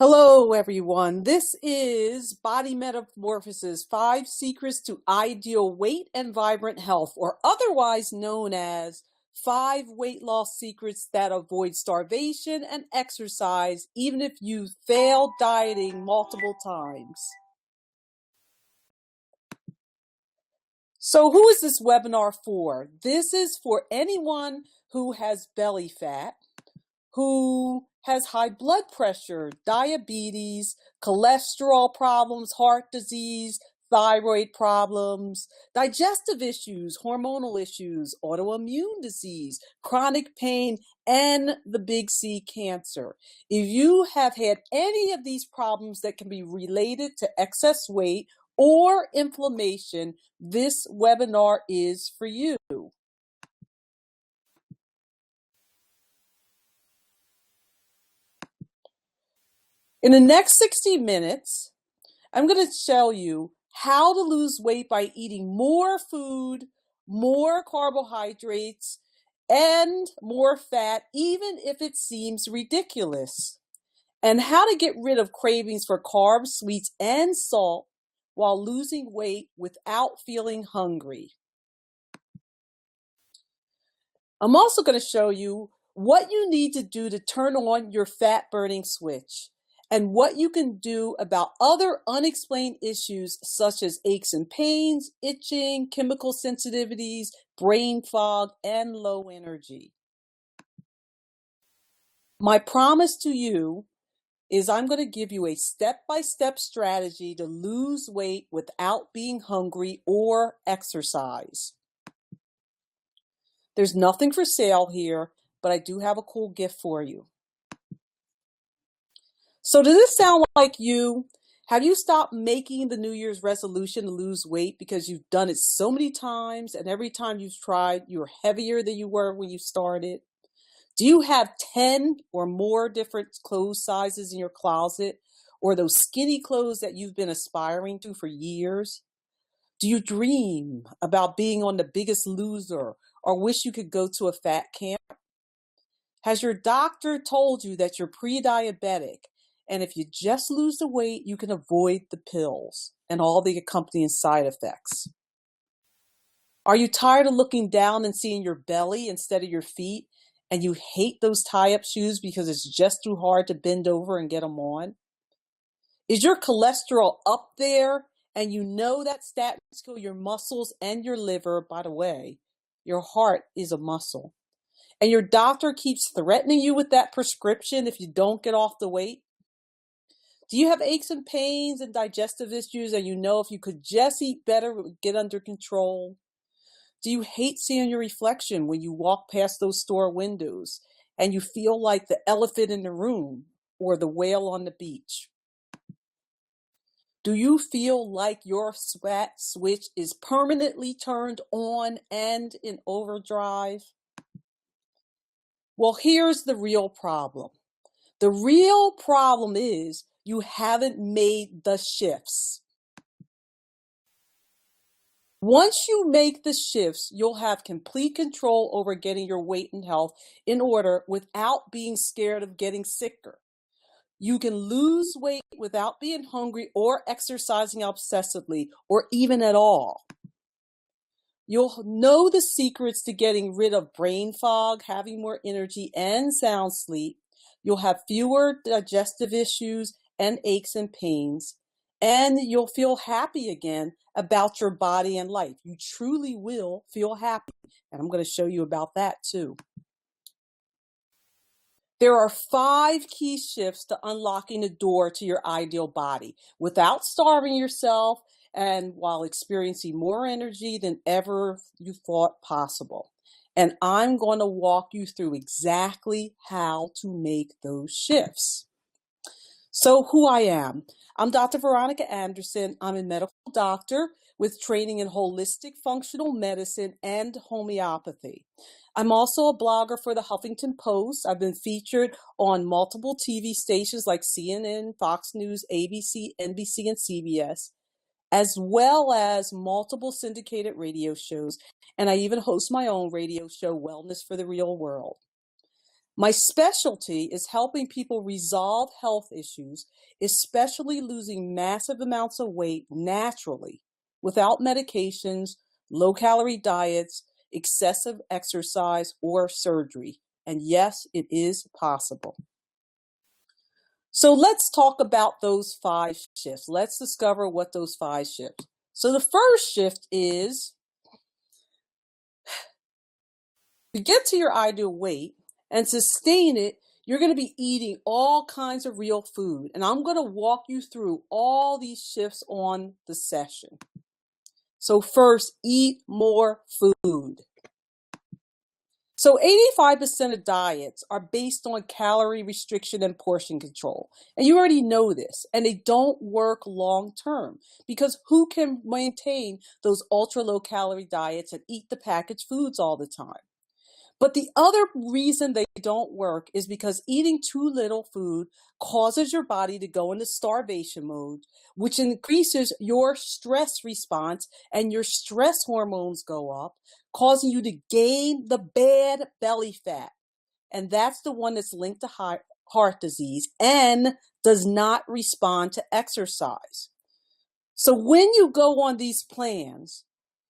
Hello, everyone. This is Body Metamorphosis 5 Secrets to Ideal Weight and Vibrant Health, or otherwise known as 5 Weight Loss Secrets that Avoid Starvation and Exercise, even if you failed dieting multiple times. So, who is this webinar for? This is for anyone who has belly fat, who has high blood pressure, diabetes, cholesterol problems, heart disease, thyroid problems, digestive issues, hormonal issues, autoimmune disease, chronic pain, and the big C, cancer. If you have had any of these problems that can be related to excess weight or inflammation, this webinar is for you. In the next 60 minutes, I'm going to show you how to lose weight by eating more food, more carbohydrates, and more fat, even if it seems ridiculous, and how to get rid of cravings for carbs, sweets, and salt while losing weight without feeling hungry. I'm also going to show you what you need to do to turn on your fat burning switch, and what you can do about other unexplained issues such as aches and pains, itching, chemical sensitivities, brain fog, and low energy. My promise to you is I'm going to give you a step-by-step strategy to lose weight without being hungry or exercise. There's nothing for sale here, but I do have a cool gift for you. So does this sound like you? Have you stopped making the New Year's resolution to lose weight because you've done it so many times, and every time you've tried, you're heavier than you were when you started? Do you have 10 or more different clothes sizes in your closet, or those skinny clothes that you've been aspiring to for years? Do you dream about being on The Biggest Loser, or wish you could go to a fat camp? Has your doctor told you that you're pre-diabetic, and if you just lose the weight, you can avoid the pills and all the accompanying side effects? Are you tired of looking down and seeing your belly instead of your feet, and you hate those tie-up shoes because it's just too hard to bend over and get them on? Is your cholesterol up there, and you know that statins kill your muscles and your liver? By the way, your heart is a muscle. And your doctor keeps threatening you with that prescription if you don't get off the weight? Do you have aches and pains and digestive issues, and you know if you could just eat better, it would get under control? Do you hate seeing your reflection when you walk past those store windows and you feel like the elephant in the room or the whale on the beach? Do you feel like your fat switch is permanently turned on and in overdrive? Well, here's the real problem. The real problem is you haven't made the shifts. Once you make the shifts, you'll have complete control over getting your weight and health in order without being scared of getting sicker. You can lose weight without being hungry or exercising obsessively or even at all. You'll know the secrets to getting rid of brain fog, having more energy, and sound sleep. You'll have fewer digestive issues and aches and pains, and you'll feel happy again about your body and life. You truly will feel happy, and I'm going to show you about that too. There are 5 key shifts to unlocking the door to your ideal body without starving yourself and while experiencing more energy than ever you thought possible. And I'm going to walk you through exactly how to make those shifts. So who I am. I'm Dr. Veronica Anderson. I'm a medical doctor with training in holistic functional medicine and homeopathy. I'm also a blogger for the Huffington Post. I've been featured on multiple TV stations like CNN, Fox News, ABC, NBC, and CBS, as well as multiple syndicated radio shows. And I even host my own radio show, Wellness for the Real World. My specialty is helping people resolve health issues, especially losing massive amounts of weight naturally, without medications, low-calorie diets, excessive exercise, or surgery. And yes, it is possible. So let's talk about those 5 shifts. Let's discover what those 5 shifts. So the first shift is to get to your ideal weight and sustain it, you're going to be eating all kinds of real food. And I'm going to walk you through all these shifts on the session. So first, eat more food. So 85% of diets are based on calorie restriction and portion control. And you already know this. And they don't work long term because who can maintain those ultra low calorie diets and eat the packaged foods all the time? But the other reason they don't work is because eating too little food causes your body to go into starvation mode, which increases your stress response and your stress hormones go up, causing you to gain the bad belly fat. And that's the one that's linked to heart disease and does not respond to exercise. So when you go on these plans,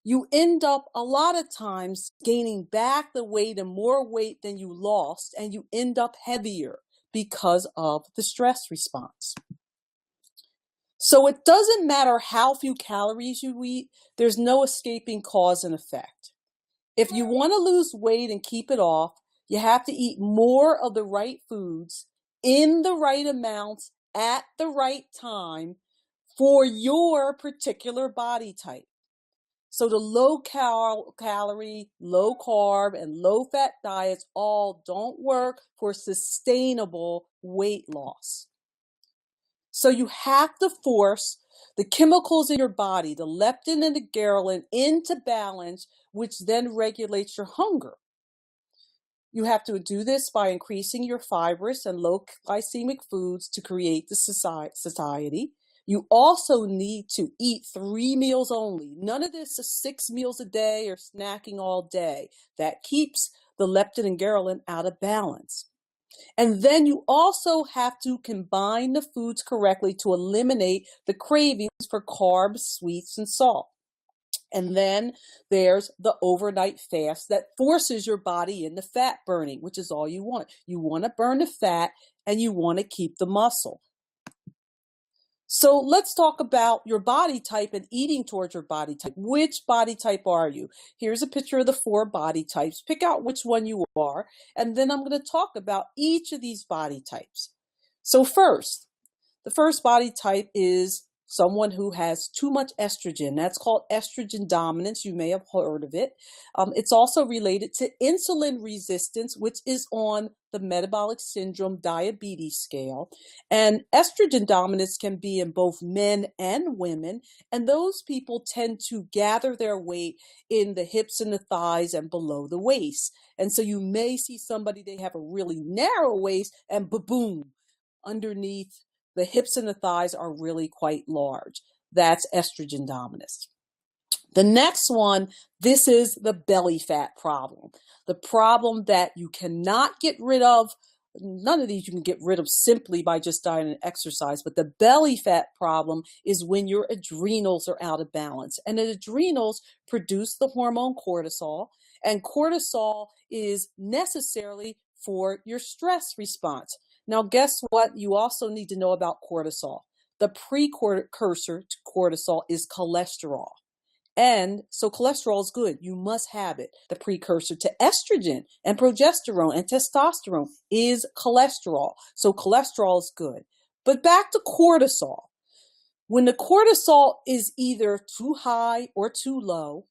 you end up a lot of times gaining back the weight and more weight than you lost, and you end up heavier because of the stress response. So it doesn't matter how few calories you eat, there's no escaping cause and effect. If you want to lose weight and keep it off, you have to eat more of the right foods in the right amounts at the right time for your particular body type. So the low calorie, low carb, and low fat diets all don't work for sustainable weight loss. So you have to force the chemicals in your body, the leptin and the ghrelin, into balance, which then regulates your hunger. You have to do this by increasing your fibrous and low glycemic foods to create the satiety. You also need to eat 3 meals only. None of this is 6 meals a day or snacking all day. That keeps the leptin and ghrelin out of balance. And then you also have to combine the foods correctly to eliminate the cravings for carbs, sweets, and salt. And then there's the overnight fast that forces your body into fat burning, which is all you want. You want to burn the fat and you want to keep the muscle. So let's talk about your body type and eating towards your body type. Which body type are you? Here's a picture of the 4 body types. Pick out which one you are, and then I'm going to talk about each of these body types. So first, the first body type is someone who has too much estrogen. That's called estrogen dominance. You may have heard of it. It's also related to insulin resistance, which is on the metabolic syndrome diabetes scale. And estrogen dominance can be in both men and women. And those people tend to gather their weight in the hips and the thighs and below the waist. And so you may see somebody, they have a really narrow waist and boom, underneath the hips and the thighs are really quite large. That's estrogen dominance. The next one, this is the belly fat problem. The problem that you cannot get rid of. None of these you can get rid of simply by just diet and exercise. But the belly fat problem is when your adrenals are out of balance. And the adrenals produce the hormone cortisol. And cortisol is necessarily for your stress response. Now, guess what? You also need to know about cortisol. The precursor to cortisol is cholesterol. And so cholesterol is good. You must have it. The precursor to estrogen and progesterone and testosterone is cholesterol. So cholesterol is good. But back to cortisol. When the cortisol is either too high or too low,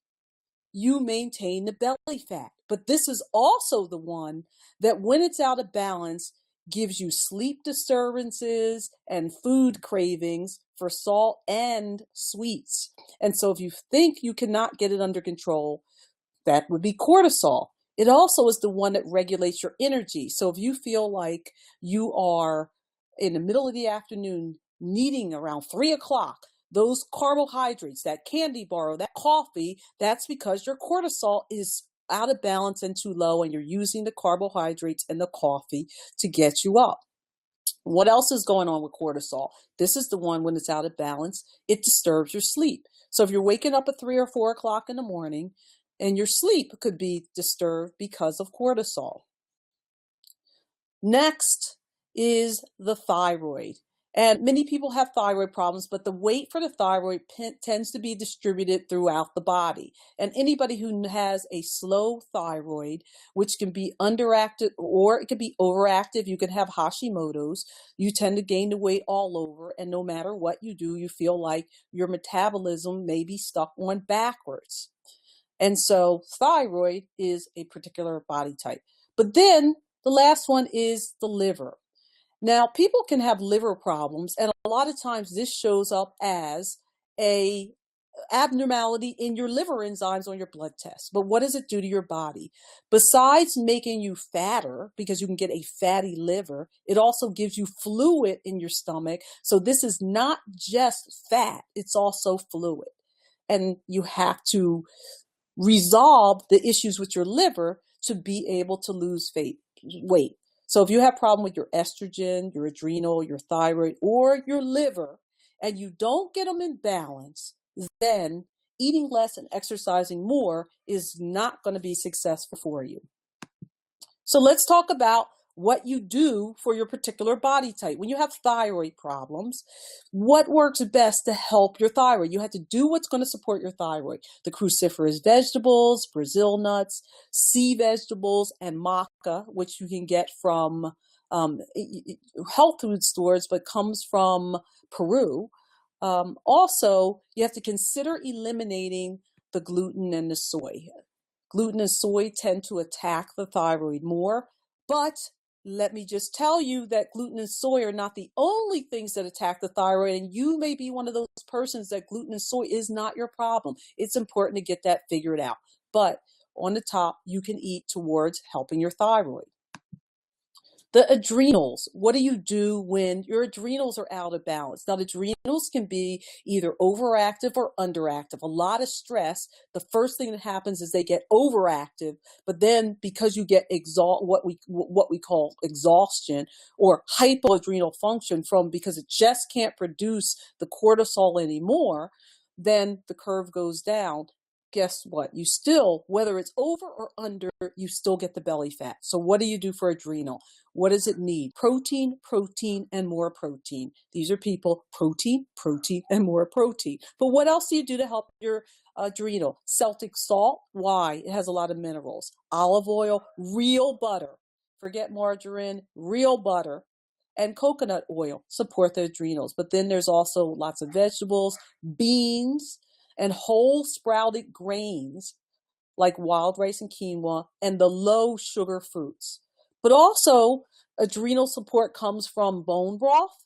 you maintain the belly fat. But this is also the one that when it's out of balance, gives you sleep disturbances and food cravings for salt and sweets. And so if you think you cannot get it under control, that would be cortisol. It also is the one that regulates your energy. So if you feel like you are in the middle of the afternoon needing around 3 o'clock, those carbohydrates, that candy bar, or that coffee, that's because your cortisol is out of balance and too low, and you're using the carbohydrates and the coffee to get you up. What else is going on with cortisol? This is the one when it's out of balance, it disturbs your sleep. So if you're waking up at 3 or 4 o'clock in the morning, and your sleep could be disturbed because of cortisol. Next is the thyroid. And many people have thyroid problems, but the weight for the thyroid tends to be distributed throughout the body. And anybody who has a slow thyroid, which can be underactive or it can be overactive, you can have Hashimoto's, you tend to gain the weight all over. And no matter what you do, you feel like your metabolism may be stuck on backwards. And so thyroid is a particular body type. But then the last one is the liver. Now, people can have liver problems, and a lot of times this shows up as a abnormality in your liver enzymes on your blood test. But what does it do to your body? Besides making you fatter, because you can get a fatty liver, it also gives you fluid in your stomach. So this is not just fat, it's also fluid. And you have to resolve the issues with your liver to be able to lose weight. So if you have a problem with your estrogen, your adrenal, your thyroid, or your liver, and you don't get them in balance, then eating less and exercising more is not going to be successful for you. So let's talk about what you do for your particular body type. When you have thyroid problems, what works best to help your thyroid? You have to do what's going to support your thyroid. The cruciferous vegetables, Brazil nuts, sea vegetables, and maca, which you can get from health food stores, but comes from Peru. Also, you have to consider eliminating the gluten and the soy. Gluten and soy tend to attack the thyroid more, but let me just tell you that gluten and soy are not the only things that attack the thyroid, and you may be one of those persons that gluten and soy is not your problem. It's important to get that figured out. But on the top, you can eat towards helping your thyroid. The adrenals. What do you do when your adrenals are out of balance? Now, the adrenals can be either overactive or underactive. A lot of stress, the first thing that happens is they get overactive, but then because you get what we call exhaustion or hypoadrenal function because it just can't produce the cortisol anymore, then the curve goes down. Guess what? You still, whether it's over or under, you still get the belly fat. So what do you do for adrenal? What does it need? Protein, protein, and more protein. These are people, protein, protein, and more protein. But what else do you do to help your adrenal? Celtic salt. Why? It has a lot of minerals. Olive oil, real butter. Forget margarine, real butter. And coconut oil support the adrenals. But then there's also lots of vegetables, beans, and whole sprouted grains like wild rice and quinoa, and the low sugar fruits. But also, adrenal support comes from bone broth,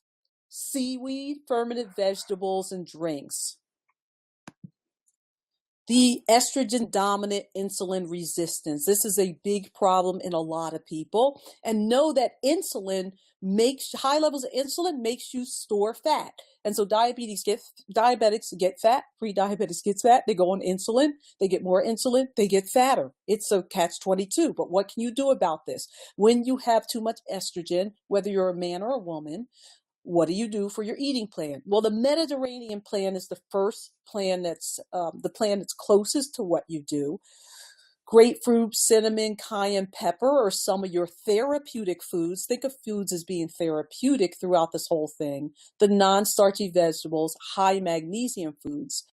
seaweed, fermented vegetables, and drinks. The estrogen dominant insulin resistance. This is a big problem in a lot of people. And know that high levels of insulin makes you store fat. And so diabetics get fat, pre-diabetics get fat, they go on insulin, they get more insulin, they get fatter. It's a catch-22. But what can you do about this? When you have too much estrogen, whether you're a man or a woman, what do you do for your eating plan? Well, the Mediterranean plan is the first plan that's the plan that's closest to what you do. Grapefruit, cinnamon, cayenne pepper are some of your therapeutic foods. Think of foods as being therapeutic throughout this whole thing. The non-starchy vegetables, high magnesium foods.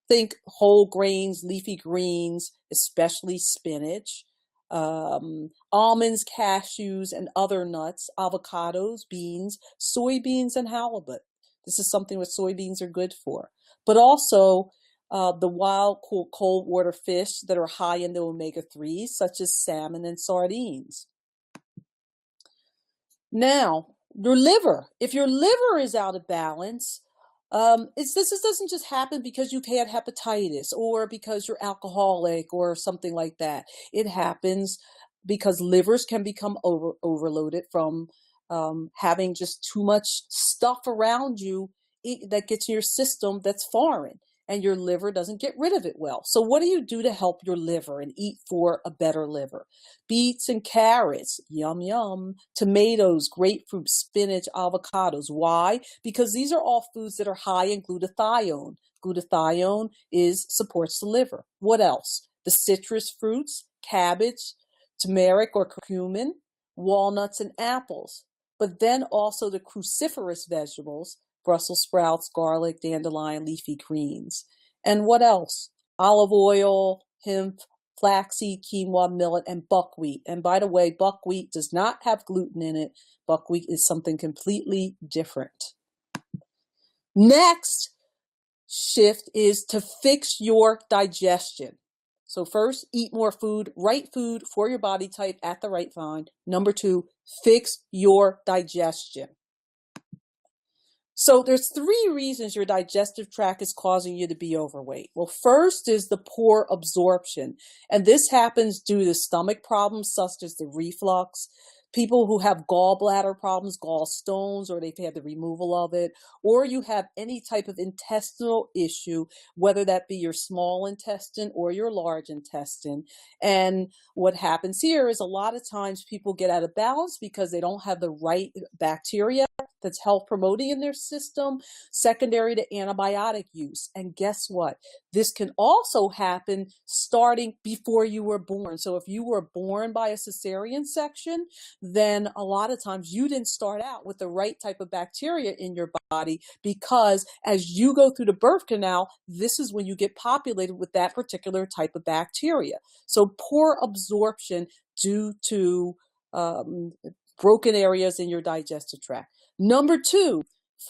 Think whole grains, leafy greens, especially spinach. Almonds, cashews, and other nuts, avocados, beans, soybeans, and halibut. This is something what soybeans are good for. But also the wild cold water fish that are high in the omega-3s, such as salmon and sardines. Now, your liver. If your liver is out of balance, this doesn't just happen because you've had hepatitis or because you're alcoholic or something like that. It happens because livers can become overloaded from having just too much stuff around you that gets in your system that's foreign. and your liver doesn't get rid of it well. So what do you do to help your liver and eat for a better liver? Beets and carrots, yum, yum. Tomatoes, grapefruit, spinach, avocados. Why? Because these are all foods that are high in glutathione. Glutathione supports the liver. What else? The citrus fruits, cabbage, turmeric or curcumin, walnuts and apples. But then also the cruciferous vegetables, Brussels sprouts, garlic, dandelion, leafy greens. And what else? Olive oil, hemp, flaxseed, quinoa, millet, and buckwheat. And by the way, buckwheat does not have gluten in it. Buckwheat is something completely different. Next shift is to fix your digestion. So first, eat more food, right food for your body type at the right time. Number 2, fix your digestion. So there's 3 reasons your digestive tract is causing you to be overweight. Well, first is the poor absorption. And this happens due to stomach problems such as the reflux, people who have gallbladder problems, gallstones, or they've had the removal of it, or you have any type of intestinal issue, whether that be your small intestine or your large intestine. And what happens here is a lot of times people get out of balance because they don't have the right bacteria that's health promoting in their system, secondary to antibiotic use. And guess what? This can also happen starting before you were born. So if you were born by a cesarean section, then a lot of times you didn't start out with the right type of bacteria in your body, because as you go through the birth canal, this is when you get populated with that particular type of bacteria. So poor absorption due to broken areas in your digestive tract. Number 2,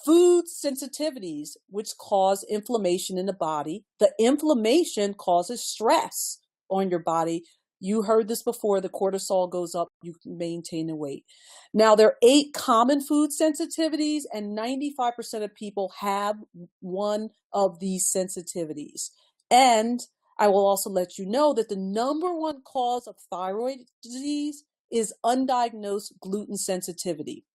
food sensitivities, which cause inflammation in the body. The inflammation causes stress on your body. You heard this before, the cortisol goes up, you maintain the weight. Now, there are 8 common food sensitivities, and 95% of people have one of these sensitivities. And I will also let you know that the number 1 cause of thyroid disease is undiagnosed gluten sensitivity.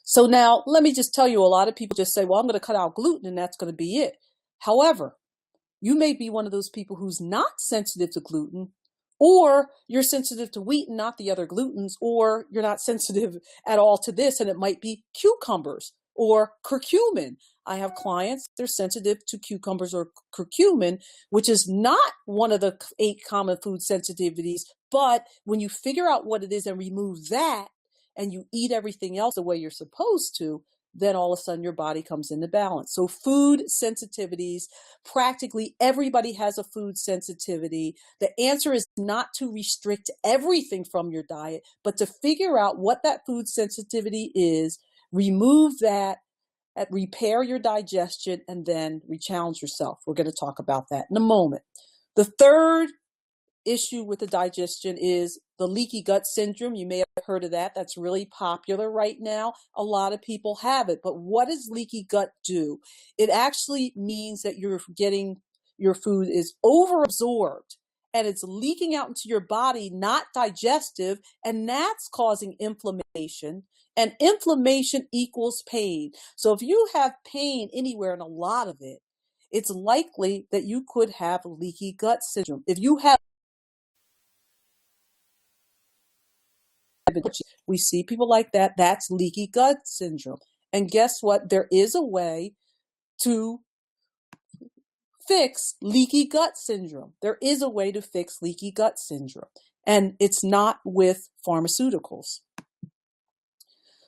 So now, let me just tell you, a lot of people just say, well, I'm going to cut out gluten and that's going to be it. However, you may be one of those people who's not sensitive to gluten, or you're sensitive to wheat and not the other glutens, or you're not sensitive at all to this, and it might be cucumbers or curcumin. I have clients, they're sensitive to cucumbers or curcumin, which is not one of the 8 common food sensitivities. But when you figure out what it is and remove that, and you eat everything else the way you're supposed to, then all of a sudden your body comes into balance. So food sensitivities, practically everybody has a food sensitivity. The answer is not to restrict everything from your diet, but to figure out what that food sensitivity is, remove that, repair your digestion, and then re-challenge yourself. We're going to talk about that in a moment. The third issue with the digestion is the leaky gut syndrome. You may have heard of that. That's really popular right now. A lot of people have it. But what does leaky gut do? It actually means that your food is overabsorbed and it's leaking out into your body, not digestive, and that's causing inflammation. And inflammation equals pain. So if you have pain anywhere, and a lot of it, it's likely that you could have leaky gut syndrome. If you have, we see people like that, that's leaky gut syndrome. And guess what? There is a way to fix leaky gut syndrome. There is a way to fix leaky gut syndrome, and it's not with pharmaceuticals.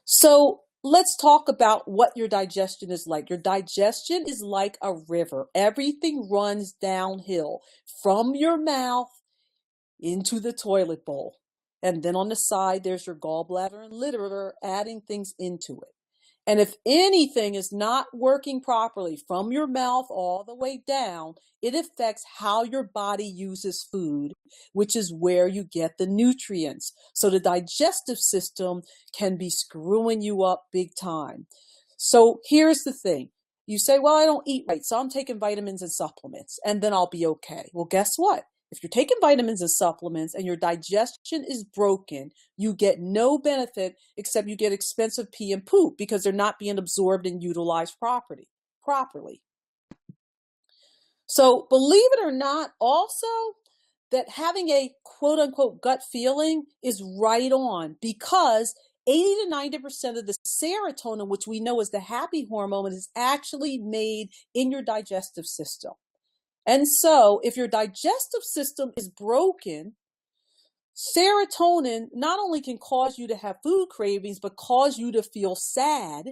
So let's talk about what your digestion is like. Your digestion is like a river. Everything runs downhill from your mouth into the toilet bowl. And then on the side, there's your gallbladder and liver adding things into it. And if anything is not working properly from your mouth all the way down, it affects how your body uses food, which is where you get the nutrients. So the digestive system can be screwing you up big time. So here's the thing. You say, well, I don't eat right, so I'm taking vitamins and supplements, and then I'll be okay. Well, guess what? If you're taking vitamins and supplements and your digestion is broken, you get no benefit except you get expensive pee and poop because they're not being absorbed and utilized properly. So believe it or not, also, that having a quote unquote gut feeling is right on, because 80 to 90% of the serotonin, which we know is the happy hormone, is actually made in your digestive system. And so if your digestive system is broken, serotonin not only can cause you to have food cravings, but cause you to feel sad.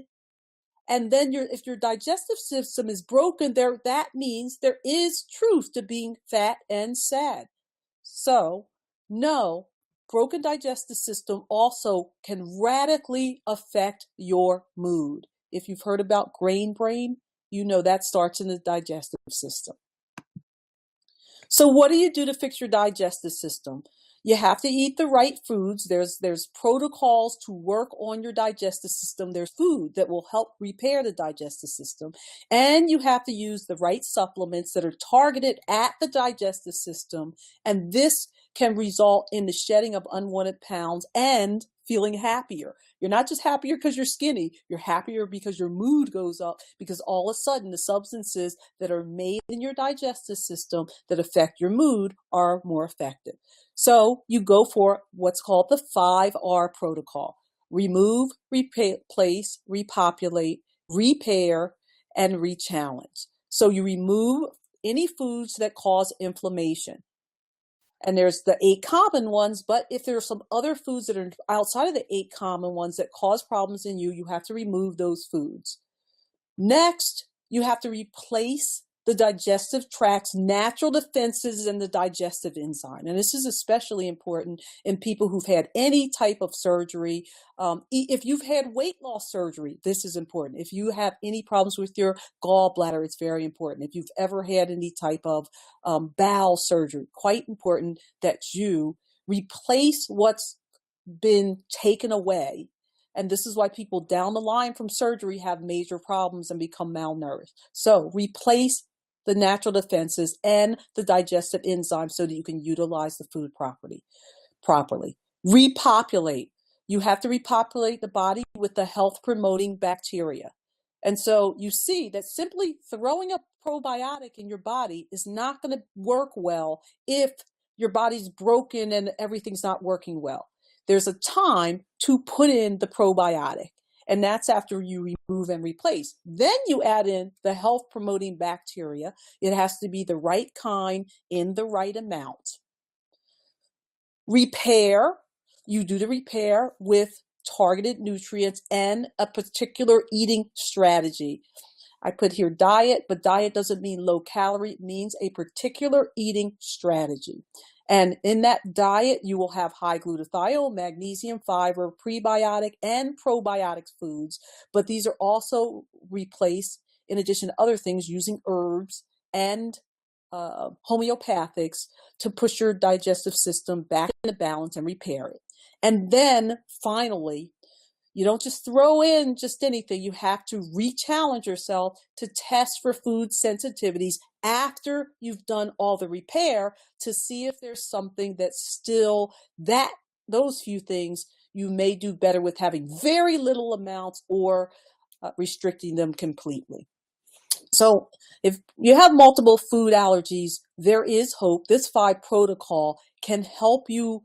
And then if your digestive system is broken, that means there is truth to being fat and sad. So, no, broken digestive system also can radically affect your mood. If you've heard about grain brain, you know that starts in the digestive system. So what do you do to fix your digestive system? You have to eat the right foods. There's protocols to work on your digestive system. There's food that will help repair the digestive system. And you have to use the right supplements that are targeted at the digestive system. And this can result in the shedding of unwanted pounds and feeling happier. You're not just happier because you're skinny. You're happier because your mood goes up, because all of a sudden the substances that are made in your digestive system that affect your mood are more effective. So you go for what's called the 5R protocol: remove, replace, repopulate, repair, and rechallenge. So you remove any foods that cause inflammation. And there's the 8 common ones, but if there are some other foods that are outside of the 8 common ones that cause problems in you, you have to remove those foods. Next, you have to replace the digestive tract's natural defenses and the digestive enzyme. And this is especially important in people who've had any type of surgery. If you've had weight loss surgery, this is important. If you have any problems with your gallbladder, it's very important. If you've ever had any type of bowel surgery, quite important that you replace what's been taken away. And this is why people down the line from surgery have major problems and become malnourished. So replace the natural defenses and the digestive enzymes so that you can utilize the food properly. Repopulate. You have to repopulate the body with the health-promoting bacteria. And so you see that simply throwing a probiotic in your body is not going to work well if your body's broken and everything's not working well. There's a time to put in the probiotic, and that's after you remove and replace. Then you add in the health-promoting bacteria. It has to be the right kind in the right amount. Repair. You do the repair with targeted nutrients and a particular eating strategy. I put here diet, but diet doesn't mean low calorie. It means a particular eating strategy. And in that diet, you will have high glutathione, magnesium, fiber, prebiotic, and probiotic foods. But these are also replaced, in addition to other things, using herbs and homeopathics to push your digestive system back into balance and repair it. And then finally, you don't just throw in just anything. You have to re-challenge yourself to test for food sensitivities after you've done all the repair to see if there's something that's still those few things you may do better with having very little amounts or restricting them completely. So if you have multiple food allergies, there is hope. This 5 protocol can help you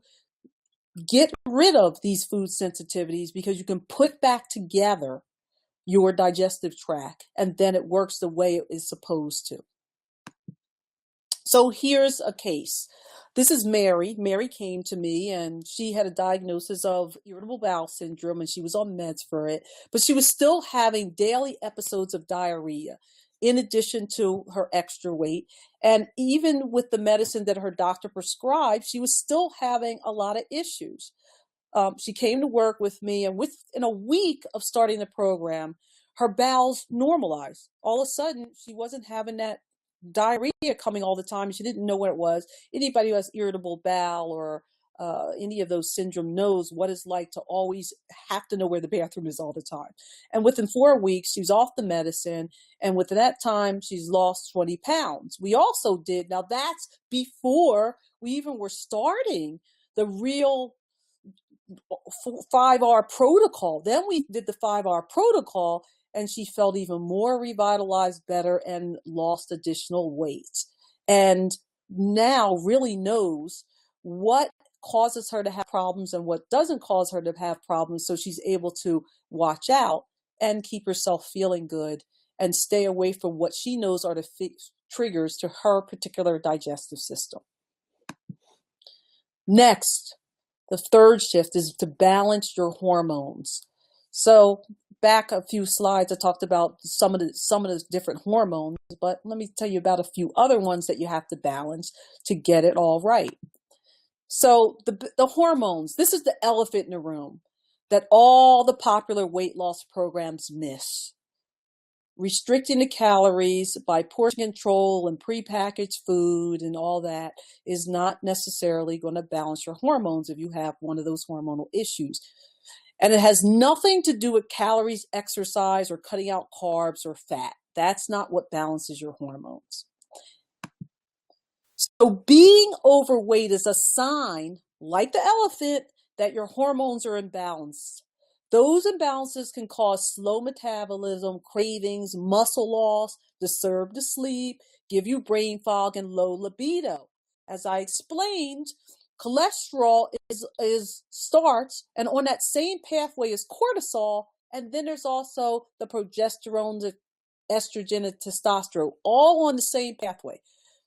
get rid of these food sensitivities, because you can put back together your digestive tract and then it works the way it is supposed to. So here's a case. This is Mary. Mary came to me and she had a diagnosis of irritable bowel syndrome and she was on meds for it, but she was still having daily episodes of diarrhea in addition to her extra weight. And even with the medicine that her doctor prescribed, she was still having a lot of issues. She came to work with me, and within a week of starting the program, her bowels normalized. All of a sudden, she wasn't having that diarrhea coming all the time. She didn't know what it was. Anybody who has irritable bowel or any of those syndrome knows what it's like to always have to know where the bathroom is all the time. And within 4 weeks, she's off the medicine. And within that time, she's lost 20 pounds. We also did, now that's before we even were starting the real 5R protocol. Then we did the 5R protocol, and she felt even more revitalized, better, and lost additional weight. And now really knows what causes her to have problems and what doesn't cause her to have problems. So she's able to watch out and keep herself feeling good and stay away from what she knows are the triggers to her particular digestive system. Next, the third shift is to balance your hormones. So back a few slides, I talked about some of the different hormones, but let me tell you about a few other ones that you have to balance to get it all right. So the hormones, this is the elephant in the room that all the popular weight loss programs miss. Restricting the calories by portion control and prepackaged food and all that is not necessarily going to balance your hormones if you have one of those hormonal issues. And it has nothing to do with calories, exercise, or cutting out carbs or fat. That's not what balances your hormones. So being overweight is a sign, like the elephant, that your hormones are imbalanced. Those imbalances can cause slow metabolism, cravings, muscle loss, disturb the sleep, give you brain fog, and low libido. As I explained, cholesterol starts, and on that same pathway is cortisol, and then there's also the progesterone, the estrogen, and testosterone, all on the same pathway.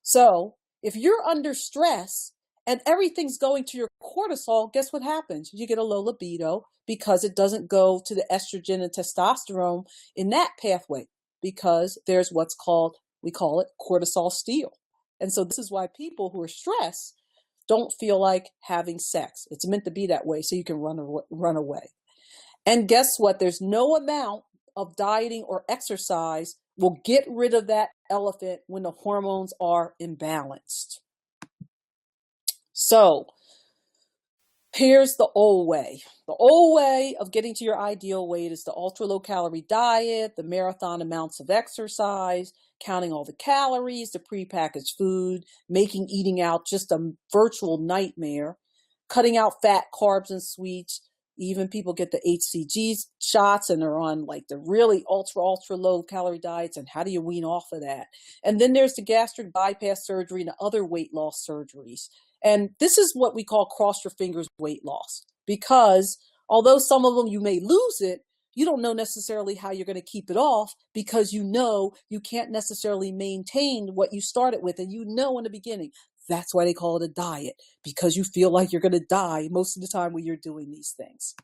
So if you're under stress and everything's going to your cortisol, guess what happens? You get a low libido because it doesn't go to the estrogen and testosterone in that pathway because there's we call it cortisol steal. And so this is why people who are stressed don't feel like having sex. It's meant to be that way so you can run away. And guess what? There's no amount of dieting or exercise will get rid of that elephant when the hormones are imbalanced. So here's the old way. The old way of getting to your ideal weight is the ultra low calorie diet, the marathon amounts of exercise, counting all the calories, the prepackaged food, making eating out just a virtual nightmare, cutting out fat, carbs, and sweets. Even people get the HCG shots and they're on like the really ultra low calorie diets. And how do you wean off of that? And then there's the gastric bypass surgery and the other weight loss surgeries. And this is what we call cross your fingers weight loss, because although some of them you may lose it, you don't know necessarily how you're going to keep it off because you know you can't necessarily maintain what you started with. And you know in the beginning, that's why they call it a diet, because you feel like you're going to die most of the time when you're doing these things.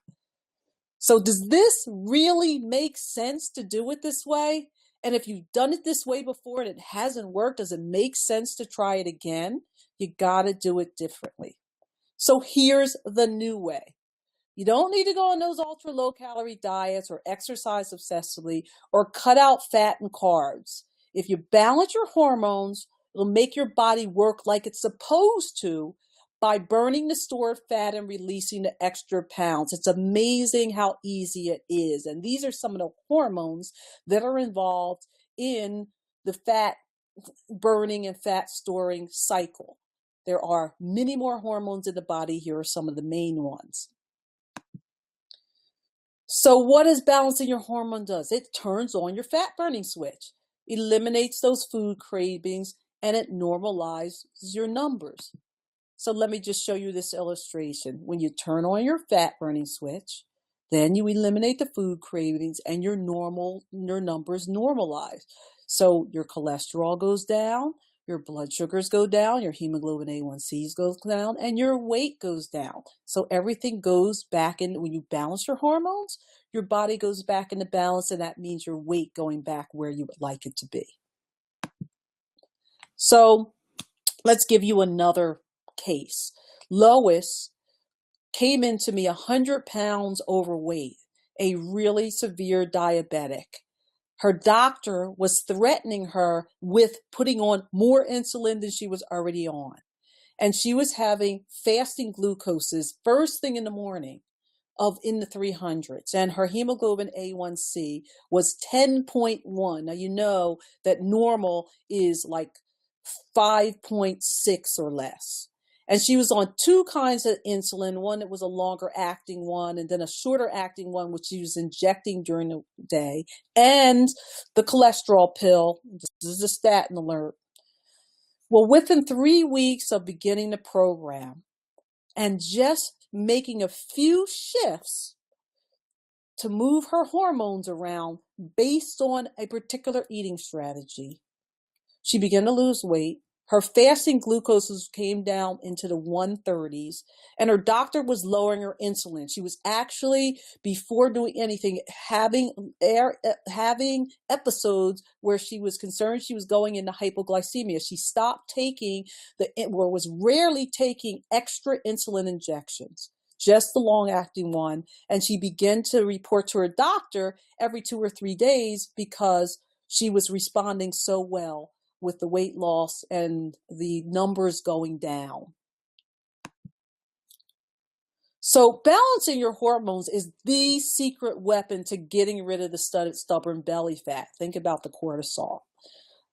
So does this really make sense to do it this way? And if you've done it this way before and it hasn't worked, does it make sense to try it again? You got to do it differently. So here's the new way. You don't need to go on those ultra low calorie diets or exercise obsessively or cut out fat and carbs. If you balance your hormones, it'll make your body work like it's supposed to by burning the stored fat and releasing the extra pounds. It's amazing how easy it is. And these are some of the hormones that are involved in the fat burning and fat storing cycle. There are many more hormones in the body. Here are some of the main ones. So what does balancing your hormone does? It turns on your fat burning switch, eliminates those food cravings, and it normalizes your numbers. So let me just show you this illustration. When you turn on your fat burning switch, then you eliminate the food cravings and your numbers normalize. So your cholesterol goes down, your blood sugars go down, your hemoglobin A1Cs goes down, and your weight goes down. So everything goes back in. When you balance your hormones, your body goes back into balance, and that means your weight going back where you would like it to be. So let's give you another case. Lois came into me 100 pounds overweight, a really severe diabetic. Her doctor was threatening her with putting on more insulin than she was already on. And she was having fasting glucoses first thing in the morning of in the 300s. And her hemoglobin A1C was 10.1. Now, you know that normal is like 5.6 or less. And she was on two kinds of insulin, one that was a longer acting one, and then a shorter acting one, which she was injecting during the day, and the cholesterol pill. This is a statin alert. Well, within 3 weeks of beginning the program and just making a few shifts to move her hormones around based on a particular eating strategy, she began to lose weight. Her fasting glucose came down into the 130s, and her doctor was lowering her insulin. She was actually, before doing anything, having episodes where she was concerned she was going into hypoglycemia. She stopped taking was rarely taking extra insulin injections, just the long-acting one, and she began to report to her doctor every 2 or 3 days because she was responding so well with the weight loss and the numbers going down. So balancing your hormones is the secret weapon to getting rid of the stubborn belly fat. Think about the cortisol.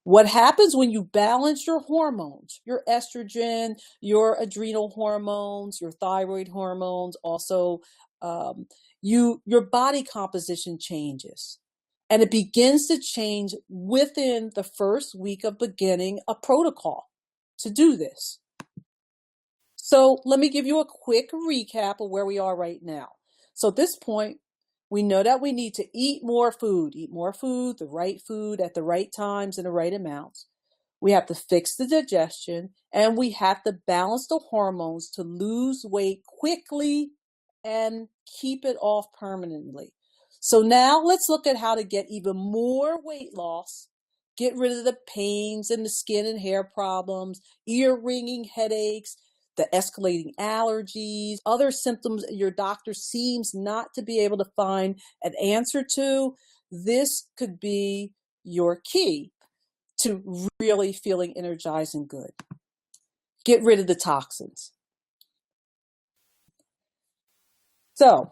What happens when you balance your hormones, your estrogen, your adrenal hormones, your thyroid hormones, also your body composition changes. And it begins to change within the first week of beginning a protocol to do this. So let me give you a quick recap of where we are right now. So at this point, we know that we need to eat more food, the right food at the right times and the right amounts. We have to fix the digestion, and we have to balance the hormones to lose weight quickly and keep it off permanently. So now let's look at how to get even more weight loss, get rid of the pains and the skin and hair problems, ear ringing, headaches, the escalating allergies, other symptoms your doctor seems not to be able to find an answer to. This could be your key to really feeling energized and good. Get rid of the toxins. So,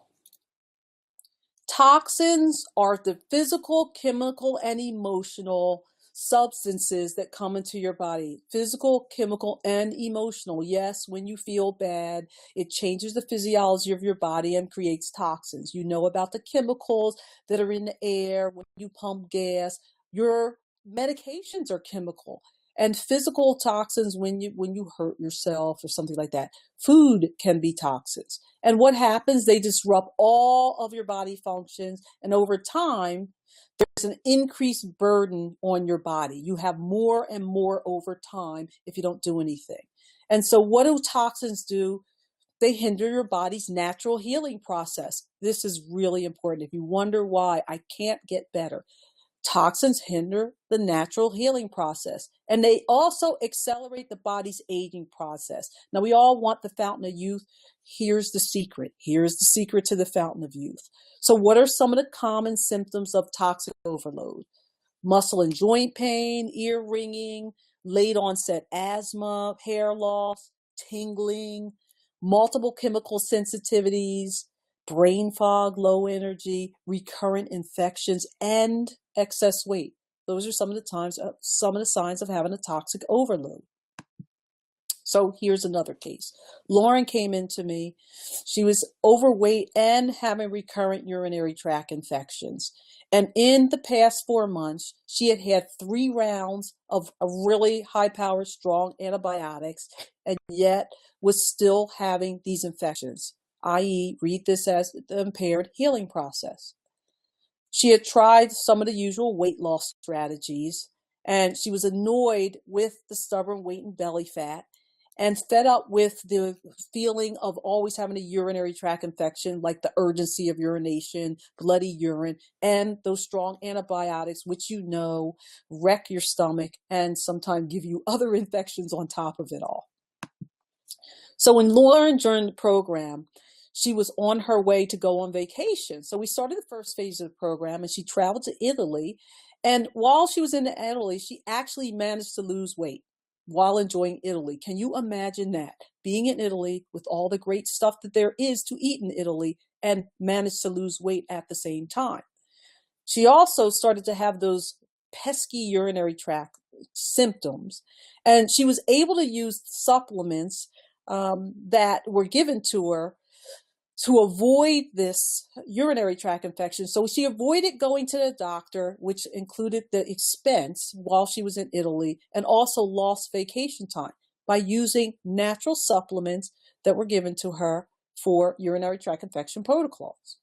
toxins are the physical, chemical, and emotional substances that come into your body. Physical, chemical, and emotional. Yes, when you feel bad, it changes the physiology of your body and creates toxins. You know about the chemicals that are in the air when you pump gas. Your medications are chemical. And physical toxins when you hurt yourself or something like that. Food can be toxins. And what happens? They disrupt all of your body functions. And over time, there's an increased burden on your body. You have more and more over time if you don't do anything. And so what do toxins do? They hinder your body's natural healing process. This is really important. If you wonder why I can't get better, toxins hinder the natural healing process, and they also accelerate the body's aging process. Now, we all want the fountain of youth. Here's the secret. Here's the secret to the fountain of youth. So what are some of the common symptoms of toxic overload? Muscle and joint pain, ear ringing, late onset asthma, hair loss, tingling, multiple chemical sensitivities, brain fog, low energy, recurrent infections, and excess weight. Those are some of the signs of having a toxic overload. So here's another case. Lauren came into me. She was overweight and having recurrent urinary tract infections. And in the past 4 months, she had had 3 rounds of a really high-powered, strong antibiotics, and yet was still having these infections, i.e., read this as the impaired healing process. She had tried some of the usual weight loss strategies, and she was annoyed with the stubborn weight and belly fat and fed up with the feeling of always having a urinary tract infection, like the urgency of urination, bloody urine, and those strong antibiotics, which wreck your stomach and sometimes give you other infections on top of it all. So when Lauren joined the program, she was on her way to go on vacation. So we started the first phase of the program, and she traveled to Italy. And while she was in Italy, she actually managed to lose weight while enjoying Italy. Can you imagine that? Being in Italy with all the great stuff that there is to eat in Italy and manage to lose weight at the same time. She also started to have those pesky urinary tract symptoms, and she was able to use supplements that were given to her to avoid this urinary tract infection. So she avoided going to the doctor, which included the expense while she was in Italy, and also lost vacation time by using natural supplements that were given to her for urinary tract infection protocols.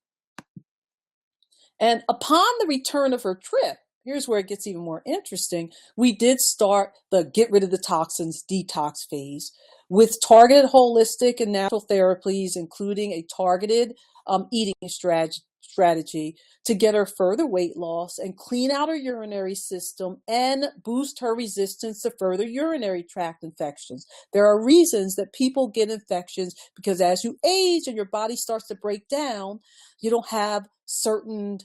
And upon the return of her trip, here's where it gets even more interesting. We did start the get rid of the toxins detox phase with targeted holistic and natural therapies, including a targeted eating strategy to get her further weight loss and clean out her urinary system and boost her resistance to further urinary tract infections. There are reasons that people get infections because as you age and your body starts to break down, you don't have certain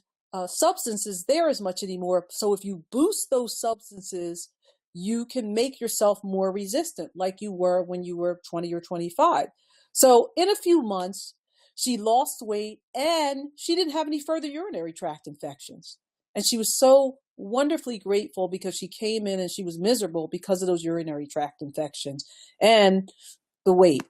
substances there as much anymore. So if you boost those substances, you can make yourself more resistant like you were when you were 20 or 25. So in a few months, she lost weight and she didn't have any further urinary tract infections. And she was so wonderfully grateful because she came in and she was miserable because of those urinary tract infections and the weight.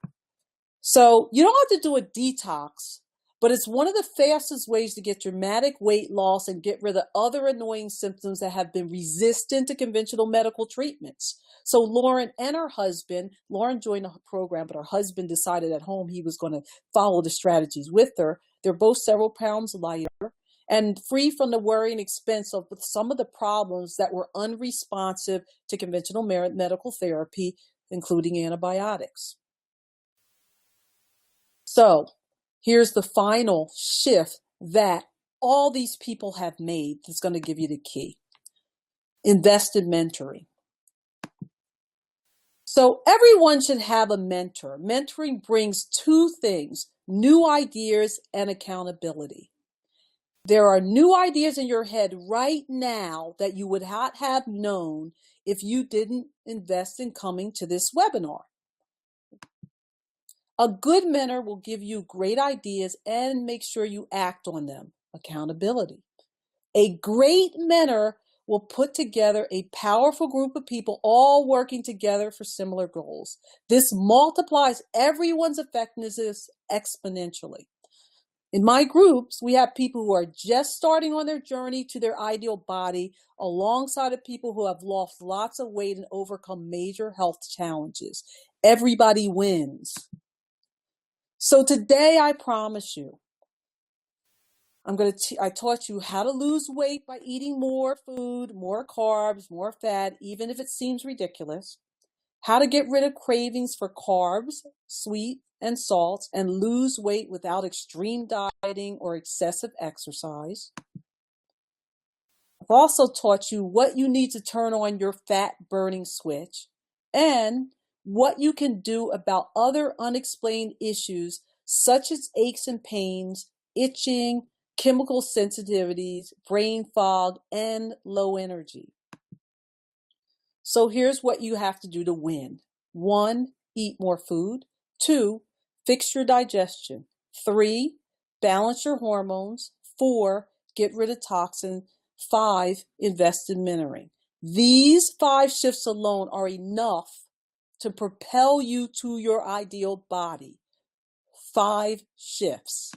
So you don't have to do a detox, but it's one of the fastest ways to get dramatic weight loss and get rid of other annoying symptoms that have been resistant to conventional medical treatments. So Lauren and her husband, Lauren joined the program, but her husband decided at home he was going to follow the strategies with her. They're both several pounds lighter and free from the worry and expense of some of the problems that were unresponsive to conventional medical therapy, including antibiotics. So here's the final shift that all these people have made that's going to give you the key. Invest in mentoring. So everyone should have a mentor. Mentoring brings two things: new ideas and accountability. There are new ideas in your head right now that you would not have known if you didn't invest in coming to this webinar. A good mentor will give you great ideas and make sure you act on them. Accountability. A great mentor will put together a powerful group of people all working together for similar goals. This multiplies everyone's effectiveness exponentially. In my groups, we have people who are just starting on their journey to their ideal body alongside of people who have lost lots of weight and overcome major health challenges. Everybody wins. So today, I promise you, I taught you how to lose weight by eating more food, more carbs, more fat, even if it seems ridiculous. How to get rid of cravings for carbs, sweet, and salts, and lose weight without extreme dieting or excessive exercise. I've also taught you what you need to turn on your fat burning switch and what you can do about other unexplained issues such as aches and pains, itching, chemical sensitivities, brain fog, and low energy. So here's what you have to do to win. 1, eat more food. 2, fix your digestion. 3, balance your hormones. 4, get rid of toxins. 5, invest in mentoring. These 5 shifts alone are enough to propel you to your ideal body. 5 shifts.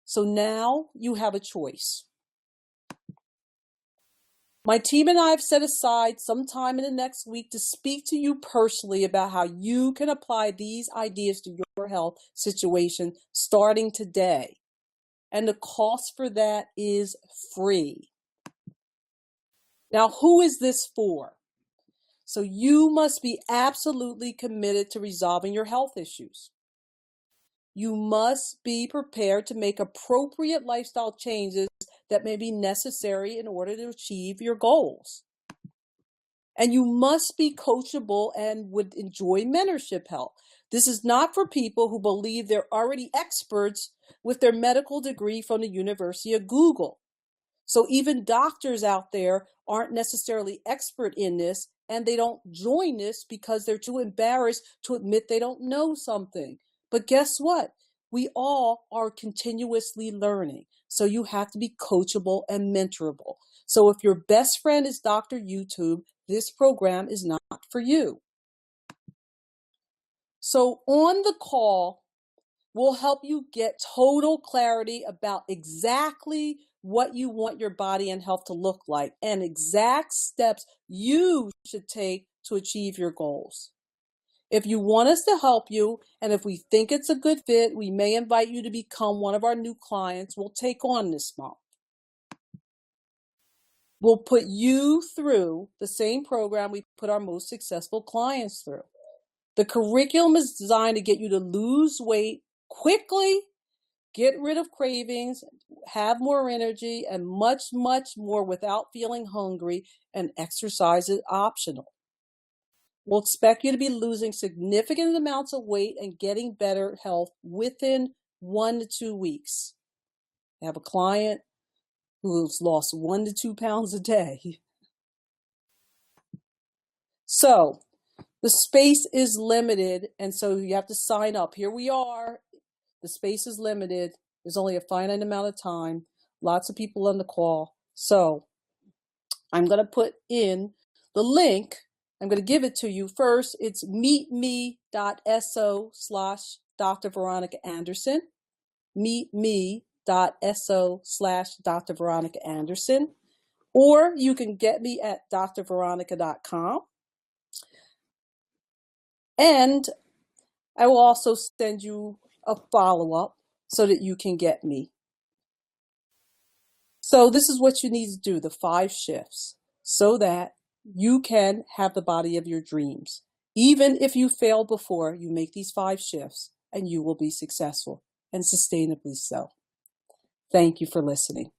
So now you have a choice. My team and I have set aside some time in the next week to speak to you personally about how you can apply these ideas to your health situation starting today. And the cost for that is free. Now, who is this for? So you must be absolutely committed to resolving your health issues. You must be prepared to make appropriate lifestyle changes that may be necessary in order to achieve your goals. And you must be coachable and would enjoy mentorship help. This is not for people who believe they're already experts with their medical degree from the University of Google. So even doctors out there aren't necessarily expert in this, and they don't join this because they're too embarrassed to admit they don't know something. But guess what? We all are continuously learning. So you have to be coachable and mentorable. So if your best friend is Dr. YouTube, this program is not for you. So on the call, we'll help you get total clarity about exactly what you want your body and health to look like and exact steps you should take to achieve your goals. If you want us to help you, and if we think it's a good fit, we may invite you to become one of our new clients we'll take on this month. We'll put you through the same program we put our most successful clients through. The curriculum is designed to get you to lose weight quickly, get rid of cravings, have more energy, and much, much more without feeling hungry, and exercise is optional. We'll expect you to be losing significant amounts of weight and getting better health within 1 to 2 weeks. I have a client who's lost 1 to 2 pounds a day. So the space is limited, and so you have to sign up. Here we are. The space is limited. There's only a finite amount of time. Lots of people on the call. So I'm going to put in the link. I'm going to give it to you. First, it's meetme.so/DrVeronica meetme.so/DrVeronica or you can get me at DrVeronica.com. And I will also send you a follow-up so that you can get me. So this is what you need to do, the 5 shifts, so that you can have the body of your dreams. Even if you failed before, you make these 5 shifts and you will be successful, and sustainably so. Thank you for listening.